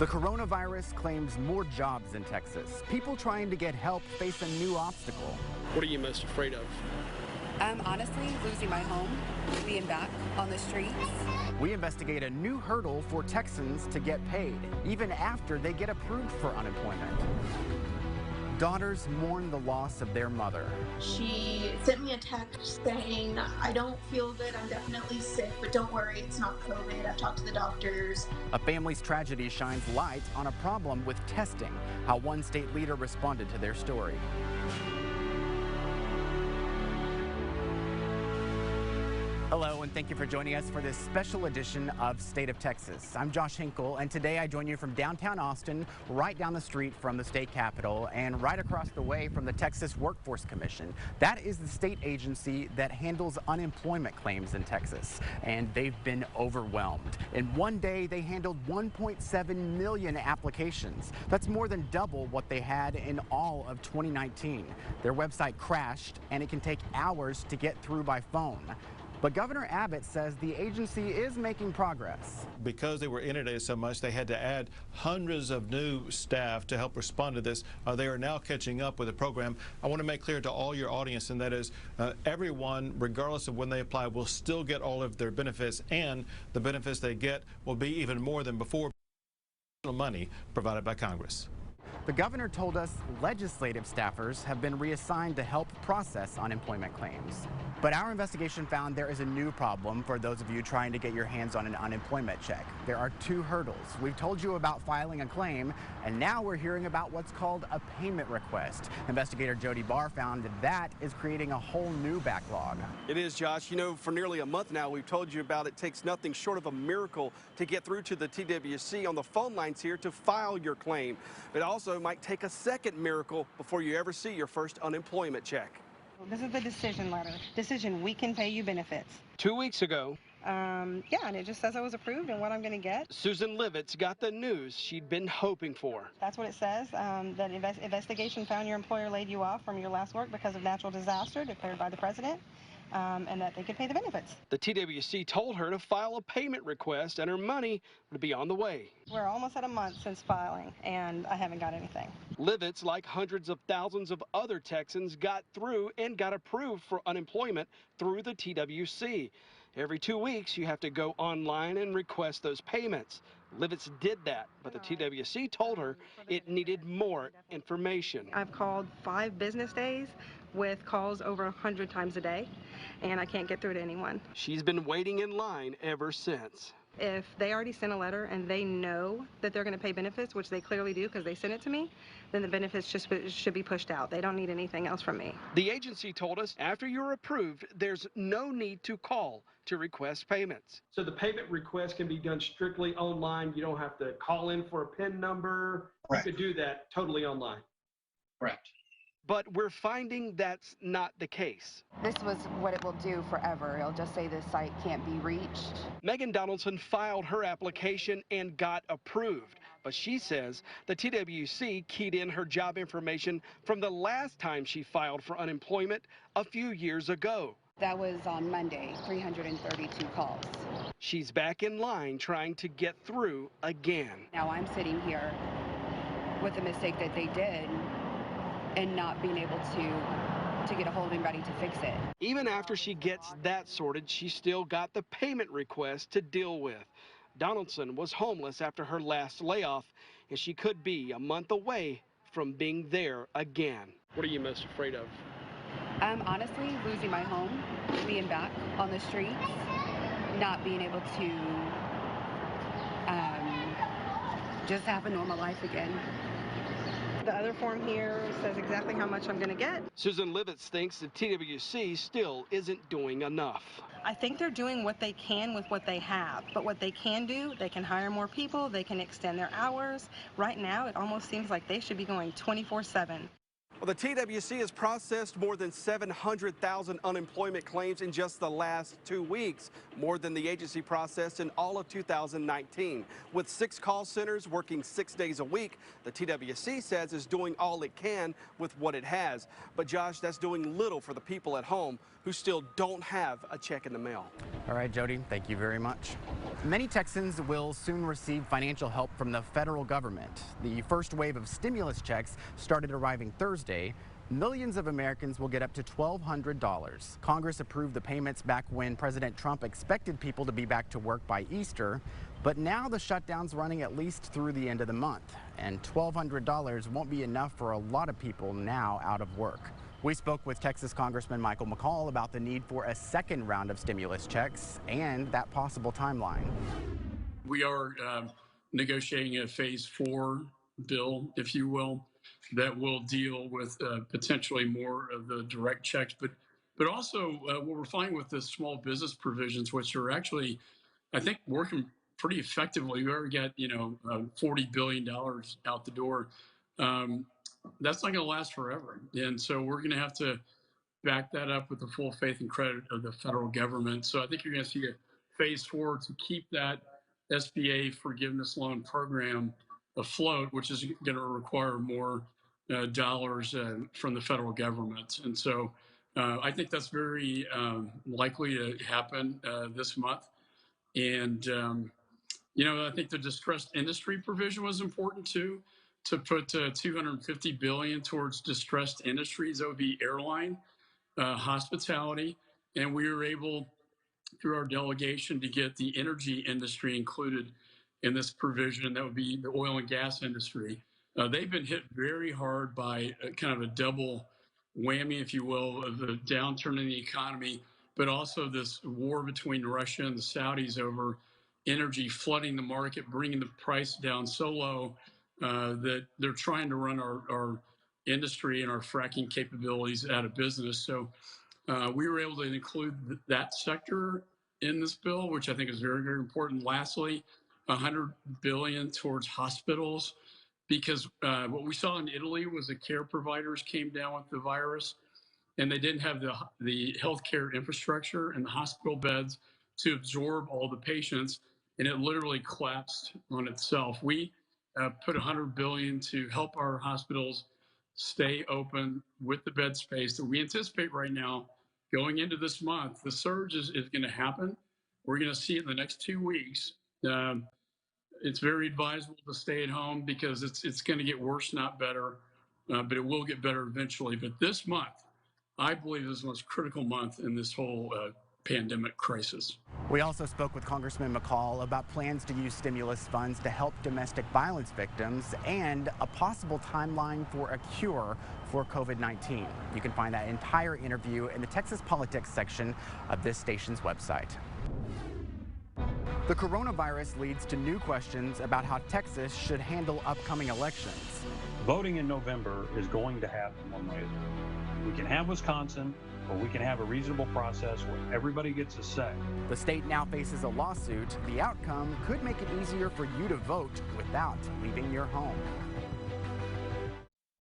The coronavirus claims more jobs in Texas. People trying to get help face a new obstacle. What are you most afraid of? Honestly, losing my home, being back on the streets. We investigate a new hurdle for Texans to get paid, even after they get approved for unemployment. Daughters mourn the loss of their mother. She sent me a text saying, I don't feel good, I'm definitely sick, but don't worry, it's not COVID. I've talked to the doctors. A family's tragedy shines light on a problem with testing, how one state leader responded to their story. Hello, and thank you for joining us for this special edition of State of Texas. I'm Josh Hinkle, and today I join you from downtown Austin, right down the street from the state capitol, and right across the way from the Texas Workforce Commission. That is the state agency that handles unemployment claims in Texas, and they've been overwhelmed. In one day, they handled 1.7 million applications. That's more than double what they had in all of 2019. Their website crashed, and it can take hours to get through by phone. But Governor Abbott says the agency is making progress. Because they were inundated so much, they had to add hundreds of new staff to help respond to this. They are now catching up with the program. I want to make clear to all your audience, and that is everyone, regardless of when they apply, will still get all of their benefits, and the benefits they get will be even more than before. Money provided by Congress. The governor told us legislative staffers have been reassigned to help process unemployment claims. But our investigation found there is a new problem for those of you trying to get your hands on an unemployment check. There are two hurdles. We've told you about filing a claim, and now we're hearing about what's called a payment request. Investigator Jody Barr found that is creating a whole new backlog. It is, Josh. You know, for nearly a month now, we've told you about it takes nothing short of a miracle to get through to the TWC on the phone lines here to file your claim. It also might take a second miracle before you ever see your first unemployment check. This is the decision letter. Decision, we can pay you benefits. 2 weeks ago, Yeah, and it just says I was approved and what I'm going to get. Susan Livitz got the news she'd been hoping for. That's what it says. That investigation found your employer laid you off from your last work because of natural disaster declared by the president. And that they could pay the benefits. The TWC told her to file a payment request and her money would be on the way. We're almost at a month since filing, and I haven't got anything. Livitz, like hundreds of thousands of other Texans, got through and got approved for unemployment through the TWC. Every 2 weeks, you have to go online and request those payments. Livitz did that, but the TWC told her it needed more information. I've called 5 business days with calls over 100 times a day, and I can't get through to anyone. She's been waiting in line ever since. If they already sent a letter and they know that they're going to pay benefits, which they clearly do because they sent it to me, then the benefits just should be pushed out. They don't need anything else from me. The agency told us after you're approved, there's no need to call to request payments. So the payment request can be done strictly online. You don't have to call in for a PIN number. Correct. You could do that totally online. Correct. But we're finding that's not the case. This was what it will do forever. It'll just say this site can't be reached. Megan Donaldson filed her application and got approved. But she says the TWC keyed in her job information from the last time she filed for unemployment a few years ago. That was on Monday, 332 calls. She's back in line trying to get through again. Now I'm sitting here with the mistake that they did and not being able to get a hold of anybody to fix it. Even after she gets that sorted, she still got the payment request to deal with. Donaldson was homeless after her last layoff, and she could be a month away from being there again. What are you most afraid of? Honestly, losing my home, being back on the streets, not being able to just have a normal life again. The other form here says exactly how much I'm going to get. Susan Livitz thinks the TWC still isn't doing enough. I think they're doing what they can with what they have, but what they can do, they can hire more people, they can extend their hours. Right now, it almost seems like they should be going 24/7. Well, the TWC has processed more than 700,000 unemployment claims in just the last 2 weeks, more than the agency processed in all of 2019. With 6 call centers working 6 days a week, the TWC says is doing all it can with what it has. But Josh, that's doing little for the people at home who still don't have a check in the mail. All right, Jody, thank you very much. Many Texans will soon receive financial help from the federal government. The first wave of stimulus checks started arriving Thursday. Millions of Americans will get up to $1,200. Congress approved the payments back when President Trump expected people to be back to work by Easter, but now the shutdown's running at least through the end of the month, and $1,200 won't be enough for a lot of people now out of work. We spoke with Texas Congressman Michael McCall about the need for a second round of stimulus checks and that possible timeline. We are negotiating a phase 4 bill, if you will, that will deal with potentially more of the direct checks, but also what we're finding with the small business provisions, which are actually, I think, working pretty effectively. We already got, $40 billion out the door. That's not going to last forever. And so we're going to have to back that up with the full faith and credit of the federal government. So I think you're going to see a phase 4 to keep that SBA forgiveness loan program afloat, which is going to require more dollars from the federal government. And so I think that's very likely to happen this month. And, I think the distressed industry provision was important too, to put $250 billion towards distressed industries. That would be airline, hospitality. And we were able, through our delegation, to get the energy industry included in this provision. That would be the oil and gas industry. They've been hit very hard by kind of a double whammy, if you will, of the downturn in the economy, but also this war between Russia and the Saudis over energy flooding the market, bringing the price down so low that they're trying to run our industry and our fracking capabilities out of business. So we were able to include that sector in this bill, which I think is very, very important. Lastly, $100 billion towards hospitals, because what we saw in Italy was the care providers came down with the virus and they didn't have the healthcare infrastructure and the hospital beds to absorb all the patients, and it literally collapsed on itself. We put $100 billion to help our hospitals stay open with the bed space that we anticipate right now going into this month. The surge is going to happen. We're going to see it in the next 2 weeks. It's very advisable to stay at home because it's going to get worse, not better, but it will get better eventually. But this month, I believe, is the most critical month in this whole pandemic crisis. We also spoke with Congressman McCall about plans to use stimulus funds to help domestic violence victims and a possible timeline for a cure for COVID-19. You can find that entire interview in the Texas Politics section of this station's website. The coronavirus leads to new questions about how Texas should handle upcoming elections. Voting in November is going to happen one way or the other. We can have Wisconsin, or we can have a reasonable process where everybody gets a say. The state now faces a lawsuit. The outcome could make it easier for you to vote without leaving your home.